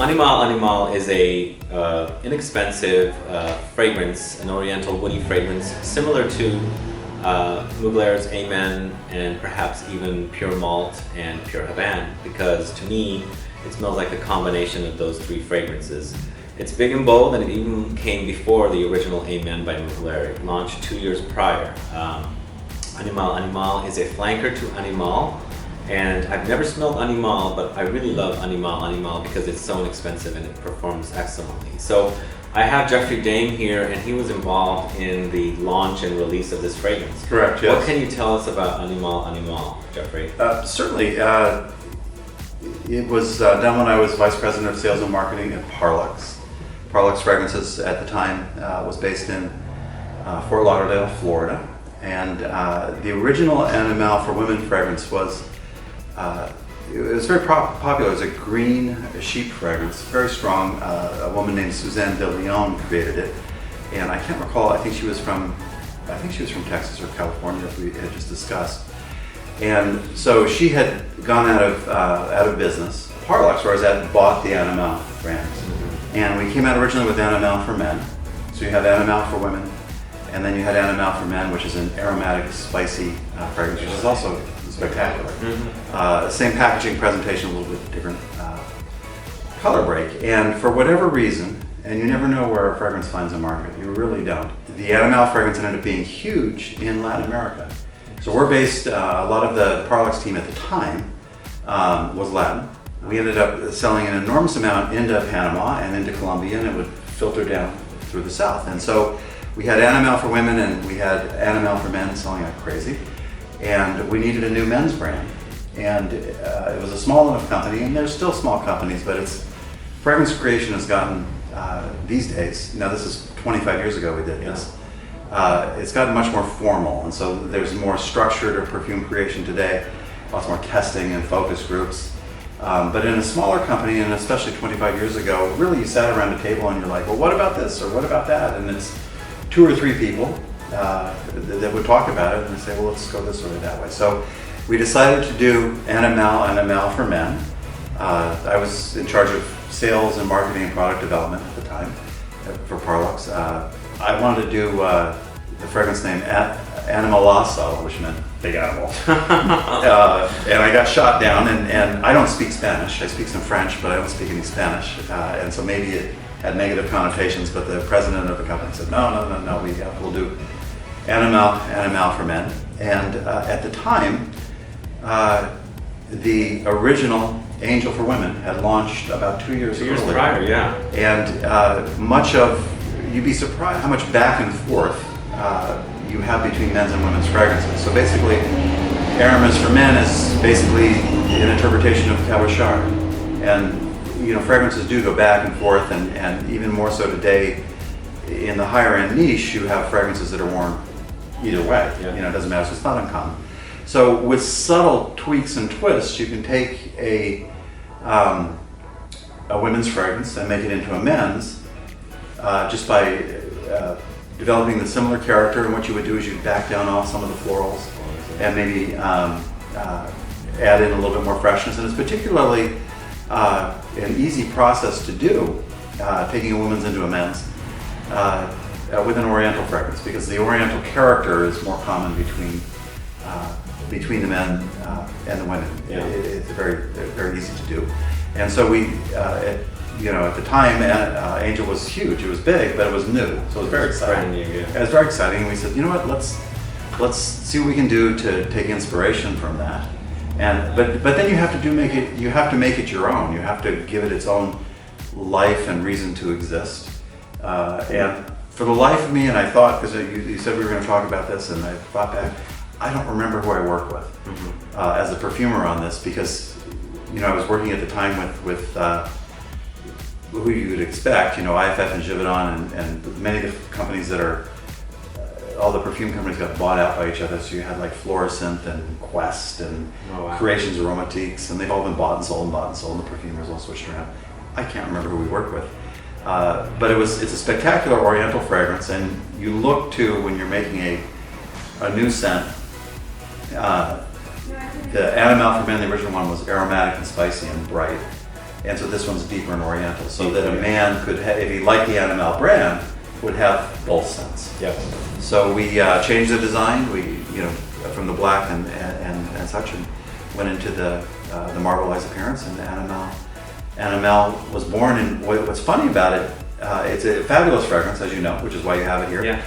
Animale Animale is a inexpensive fragrance, an oriental woody fragrance, similar to Mugler's Amen and perhaps even Pure Malt and Pure Havane, because to me it smells like the combination of those three fragrances. It's big and bold, and it even came before the original Amen by Mugler. It launched 2 years prior. Animale Animale is a flanker to Animale, and I've never smelled Animale, but I really love Animale Animale because it's so inexpensive and it performs excellently. So I have Jeffrey Dame here, and he was involved in the launch and release of this fragrance. Correct, yes. What can you tell us about Animale Animale, Jeffrey? Certainly. It was done when I was Vice President of Sales and Marketing at Parlux. Parlux Fragrances at the time was based in Fort Lauderdale, Florida. And the original Animale for Women fragrance was very popular. It was a green sheep fragrance, very strong. A woman named Suzanne de Leon created it, and I can't recall. I think she was from Texas or California, as we had just discussed. And so she had gone out of business. Parlux, where I was at, bought the Animale brand, and we came out originally with Animale for men. So you have Animale for women, and then you had Animale for men, which is an aromatic, spicy fragrance, which is also spectacular. Same packaging, presentation, a little bit different color break. And for whatever reason, and you never know where a fragrance finds a market, you really don't, the Animale fragrance ended up being huge in Latin America. So we're based, a lot of the Parlux team at the time was Latin. We ended up selling an enormous amount into Panama and into Colombia, and it would filter down through the south. And so we had Animale for women and we had Animale for men selling like crazy. And we needed a new men's brand. And it was a small enough company, and there's still small companies, but fragrance creation has gotten, these days, now this is 25 years ago we did this, it's gotten much more formal, and so there's more structure to perfume creation today, lots more testing and focus groups. But in a smaller company, and especially 25 years ago, really you sat around a table and you're like, well, what about this or what about that? And it's 2 or 3 people that would talk about it, and they say, well, let's go this way or that way. So we decided to do Animale Animale for men. I was in charge of sales and marketing and product development at the time for Parlux. I wanted to do the fragrance name Animalazo, which meant big animal. And I got shot down, and I don't speak Spanish. I speak some French, but I don't speak any Spanish. And so maybe it had negative connotations, but the president of the company said, no, we'll do Animale Animale for men. And at the time, the original Angel for Women had launched about 2 years earlier. 2 years prior, yeah. And you'd be surprised how much back and forth you have between men's and women's fragrances. So basically, Aramis for men is basically an interpretation of Cabochard. And fragrances do go back and forth, and even more so today, in the higher end niche, you have fragrances that are worn either way. Yeah. It doesn't matter, so it's not uncommon. So with subtle tweaks and twists, you can take a women's fragrance and make it into a men's just by developing the similar character. And what you would do is you'd back down off some of the florals and maybe add in a little bit more freshness. And it's particularly an easy process to do, taking a woman's into a men's with an oriental fragrance, because the oriental character is more common between the men and the women. Yeah. It's very easy to do. And so we, at the time, Angel was huge. It was big, but it was new, so it was very exciting. Brand new, yeah. It was very exciting, and we said, you know what? Let's see what we can do to take inspiration from that. And but then you have to make it your own. You have to give it its own life and reason to exist. And for the life of me, and I thought, because you said we were going to talk about this, and I thought back, I don't remember who I worked with as a perfumer on this, because I was working at the time with who you would expect, IFF and Givaudan, and many of the companies that are, all the perfume companies got bought out by each other. So you had like Florissant and Quest and Creations Aromatiques, and they've all been bought and sold, and the perfumers all switched around. I can't remember who we worked with. But it's a spectacular oriental fragrance, and you look to, when you're making a new scent, the Animale for Men, the original one, was aromatic and spicy and bright. And so this one's deeper and oriental, so that a man could, if he liked the Animale brand, would have both scents. Yep. So we changed the design. We, from the black and such, and went into the marbleized appearance. And the Animale was born. And what's funny about it, it's a fabulous fragrance, as you know, which is why you have it here. Yeah.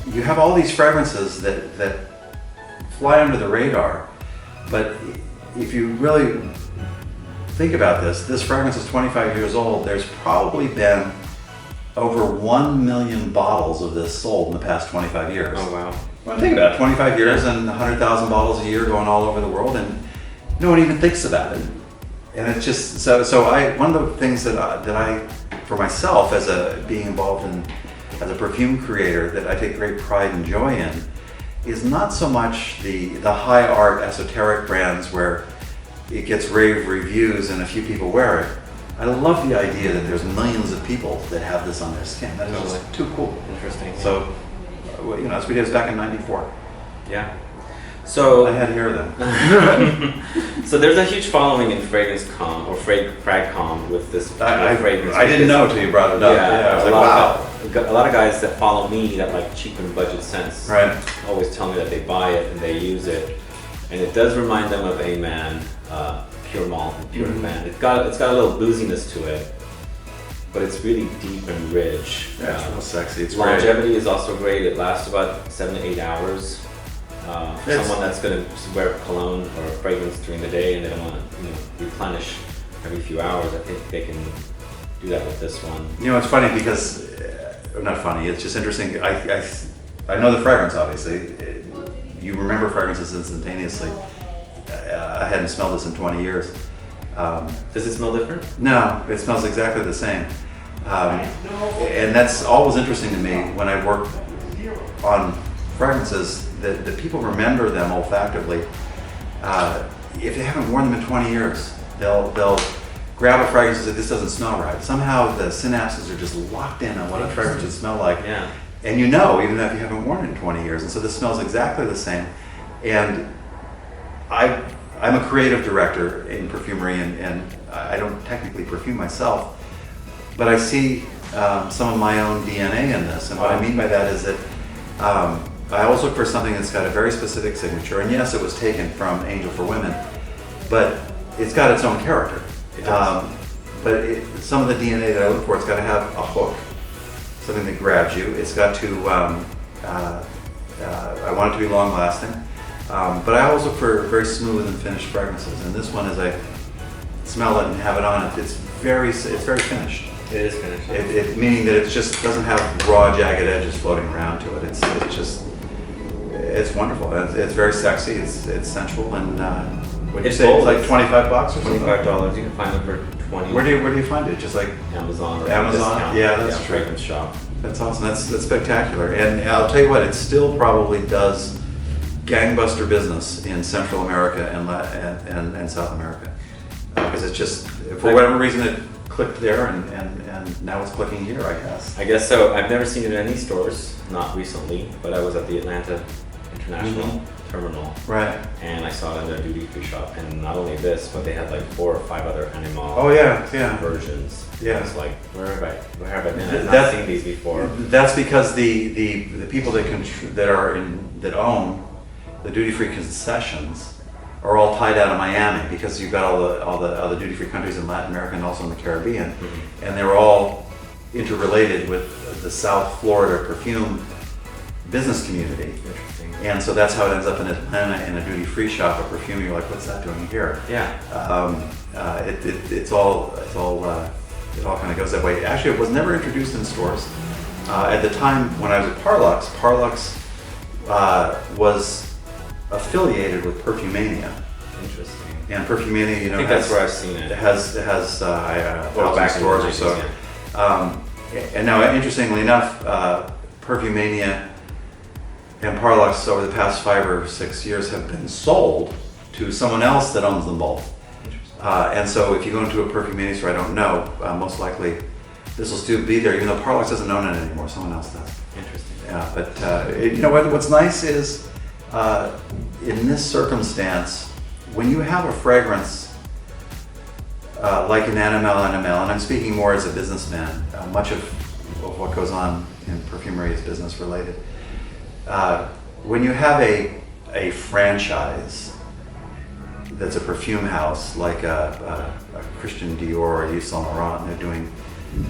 You have all these fragrances that fly under the radar, but if you really think about this fragrance is 25 years old. There's probably been over 1 million bottles of this sold in the past 25 years. Oh, wow. Well, think about it, 25 years and 100,000 bottles a year going all over the world, and no one even thinks about it. And it's just, one of the things that I for myself, as being involved as a perfume creator, that I take great pride and joy in, is not so much the high art esoteric brands where it gets rave reviews and a few people wear it. I love the idea that there's millions of people that have this on their skin. That is just too cool. Interesting. So, as we did was back in '94. Yeah. So I had hair then. So there's a huge following in FragranceCon or FragCon with this fragrance. I didn't know till you brought it up. Yeah, I was like, wow. A lot of guys that follow me that like cheap and budget scents always tell me that they buy it and they use it, and it does remind them of A-Man, Pure Malt and Pure Havane. It's got a little booziness to it, but it's really deep and rich. Yeah, it's real sexy. It's longevity great. is also great. It lasts about 7 to 8 hours. Someone that's going to wear cologne or a fragrance during the day and they don't want to replenish every few hours, I think they can do that with this one. It's funny because, not funny, it's just interesting. I know the fragrance, obviously. You remember fragrances instantaneously. I hadn't smelled this in 20 years. Does it smell different? No, it smells exactly the same. And that's always interesting to me when I work on fragrances, that people remember them olfactively. If they haven't worn them in 20 years, they'll grab a fragrance and say, this doesn't smell right. Somehow the synapses are just locked in on what a fragrance should smell like. Yeah. And even if you haven't worn it in 20 years. And so this smells exactly the same. And I'm a creative director in perfumery, and I don't technically perfume myself, but I see some of my own DNA in this. And what I mean by that is that I always look for something that's got a very specific signature. And yes, it was taken from Angel for Women, but it's got its own character. Some of the DNA that I look for, it's got to have a hook, something that grabs you. It's got to, I want it to be long lasting. But I always look for very smooth and finished fragrances. And this one, as I smell it and have it on, it's very finished. It is finished. Meaning that it just doesn't have raw, jagged edges floating around to it. It's wonderful. It's very sexy. It's sensual, and would you say it's like $25 or something? $25. You can find them for $20. Where do you find it? Just like Amazon. Or Amazon. Yeah, that's true. Fragrance shop. That's awesome. That's spectacular. And I'll tell you what, it still probably does gangbuster business in Central America and South America, because it's just, for whatever reason, it clicked there, and now it's clicking here, I guess. I guess so. I've never seen it in any stores, not recently, but I was at the Atlanta International Terminal. Right. And I saw it in their duty-free shop, and not only this, but they had like 4 or 5 other Animale versions. Yeah. It's like, where have I been? I've not seen these before. That's because the people that own the duty-free concessions are all tied out of Miami, because you've got all the other duty-free countries in Latin America and also in the Caribbean, and they were all interrelated with the South Florida perfume business community. Interesting. And so that's how it ends up in Atlanta in a duty-free shop of perfume. You're like, what's that doing here? Yeah. It all kind of goes that way. Actually, it was never introduced in stores. At the time when I was at Parlux was affiliated with Perfumania. Interesting. And Perfumania, I think that's where I've seen it. It has 1,000 stores or so. And now, interestingly enough, Perfumania and Parlux over the past 5 or 6 years have been sold to someone else that owns them both. And so if you go into a Perfumania store, I don't know, most likely this will still be there, even though Parlux doesn't own it anymore, someone else does. Interesting. Yeah, but what's nice is, in this circumstance, when you have a fragrance like an Animale Animale, and I'm speaking more as a businessman. Much of what goes on in perfumery is business related. When you have a franchise that's a perfume house, like a Christian Dior or Yves Saint Laurent, and they're doing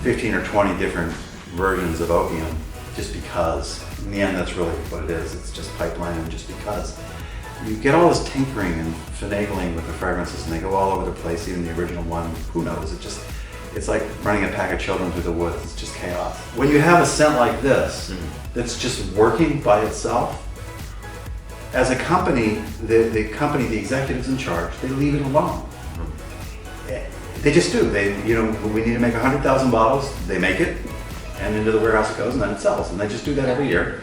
15 or 20 different versions of opium just because. In the end, that's really what it is. It's just pipeline and just because. You get all this tinkering and finagling with the fragrances, and they go all over the place, even the original one. Who knows? It's like running a pack of children through the woods. It's just chaos. When you have a scent like this, that's just working by itself, as a company, the executives in charge, they leave it alone. They just do. We need to make 100,000 bottles. They make it, and into the warehouse it goes, and then it sells. And they just do that every year.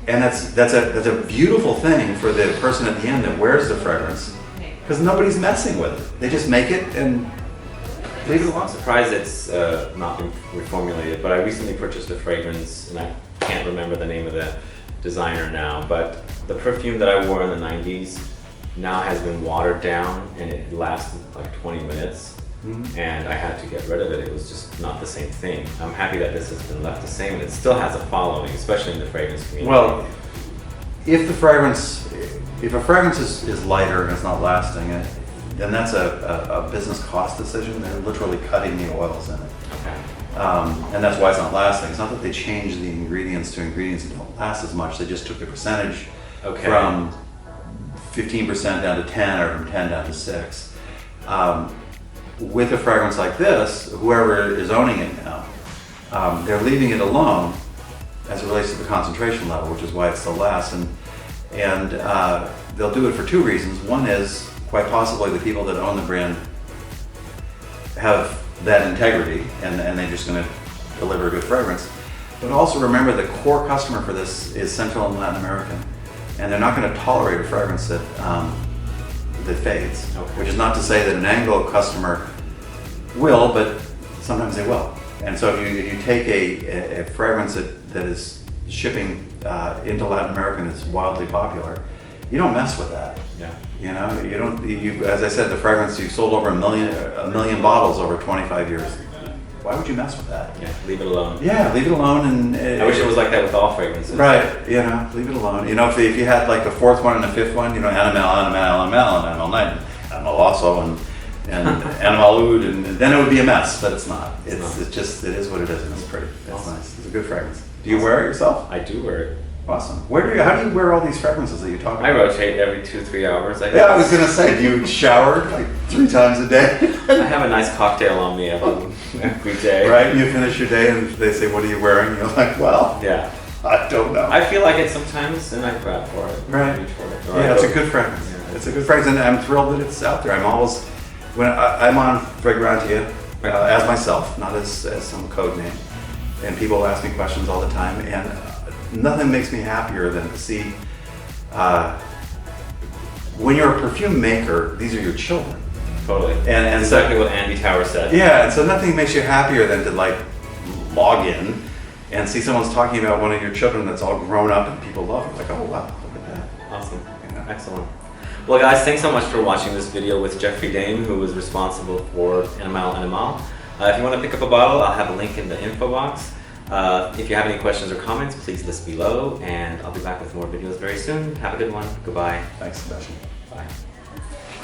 And that's a beautiful thing for the person at the end that wears the fragrance, because nobody's messing with it. They just make it and leave it alone. I'm surprised it's not been reformulated, but I recently purchased a fragrance, and I can't remember the name of the designer now, but the perfume that I wore in the 90s now has been watered down, and it lasted like 20 minutes, and I had to get rid of it. It was just not the same thing. I'm happy that this has been left the same, and it still has a following, especially in the fragrance community. Well, if a fragrance is lighter and it's not lasting, then that's a business cost decision. They're literally cutting the oils in it. Okay. And that's why it's not lasting. It's not that they changed the ingredients to ingredients that don't last as much. They just took the percentage from 15% down to 10 or from 10 down to 6. With a fragrance like this, whoever is owning it now, they're leaving it alone as it relates to the concentration level, which is why it still lasts. And they'll do it for two reasons. One is quite possibly the people that own the brand have that integrity, and they're just going to deliver a good fragrance. But also remember, the core customer for this is Central and Latin American, and they're not going to tolerate a fragrance that fades. Which is not to say that an Anglo customer will, but sometimes they will. And so if you take a fragrance that is shipping into Latin America and is wildly popular, you don't mess with that. Yeah. You don't. As I said, the fragrance, you sold over a million bottles over 25 years. Why would you mess with that? Yeah, leave it alone. Yeah, leave it alone. And I wish it was like that with all fragrances. Right. Leave it alone. If you had like the fourth one and the fifth one, Animale, and Animal Night, Animal also, and Animal Oud, and then it would be a mess. But it's not. It is what it is, and it's pretty. It's awesome. nice. It's a good fragrance. Do you wear it yourself? I do wear it. Awesome. How do you wear all these fragrances that you talk about? I rotate every 2-3 hours. I was gonna say, do you shower like 3 times a day? I have a nice cocktail on me every day. Right. You finish your day, and they say, "What are you wearing?" You're like, "Well, yeah, I don't know." I feel like it sometimes, and I grab for it. Right. Reach for it. Yeah, it's a good fragrance. Yeah, it's a good fragrance, and I'm thrilled that it's out there. I'm always I'm on Fragrantia as myself, not as some code name, and people ask me questions all the time, and nothing makes me happier than to see when you're a perfume maker, these are your children. Totally. And exactly what Andy Tower said. Yeah, and so nothing makes you happier than to like log in and see someone's talking about one of your children that's all grown up and people love it. Like, oh wow, look at that. Awesome. Yeah. Excellent. Well guys, thanks so much for watching this video with Jeffrey Dame, who was responsible for Animale Animale. If you want to pick up a bottle, I'll have a link in the info box. If you have any questions or comments, please list below, and I'll be back with more videos very soon. Have a good one. Goodbye. Thanks, Sebastian. Bye.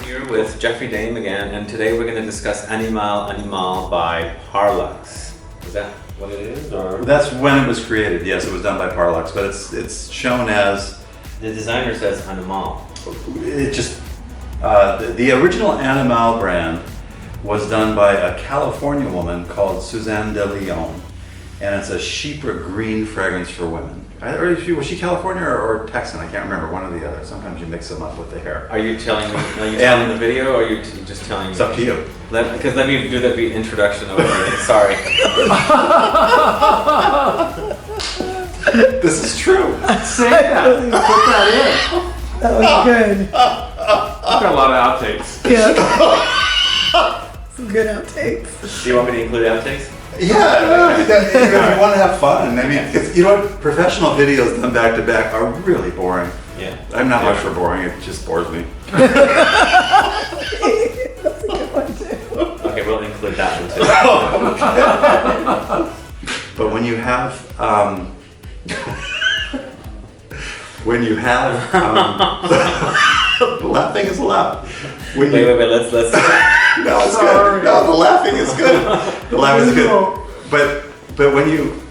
Here with Jeffrey Dame again, and today we're going to discuss Animale Animale by Parlux. Is that what it is? Or? That's when it was created. Yes, it was done by Parlux, but it's shown as... The designer says Animale. It just... the original Animale brand was done by a California woman called Suzanne de Leon. And it's a chypre green fragrance for women. Was she California or Texan? I can't remember, one or the other. Sometimes you mix them up with the hair. Are you telling me? Are you telling the video, or are you just telling me? It's up to you. Because let me do the introduction over here. Sorry. This is true. Say that. Put that in. That was good. I've got a lot of outtakes. Yeah. Some good outtakes. Do you want me to include outtakes? Yeah, if you want to have fun. I mean, you know what? Professional videos done back to back are really boring. Yeah. I'm not much for boring. It just bores me. That's a good one too. Okay, when you have when you have the laughing is allowed. When you, Wait, let's no, it's Sorry. good. No, the laughing is good. The laughing is good. But when you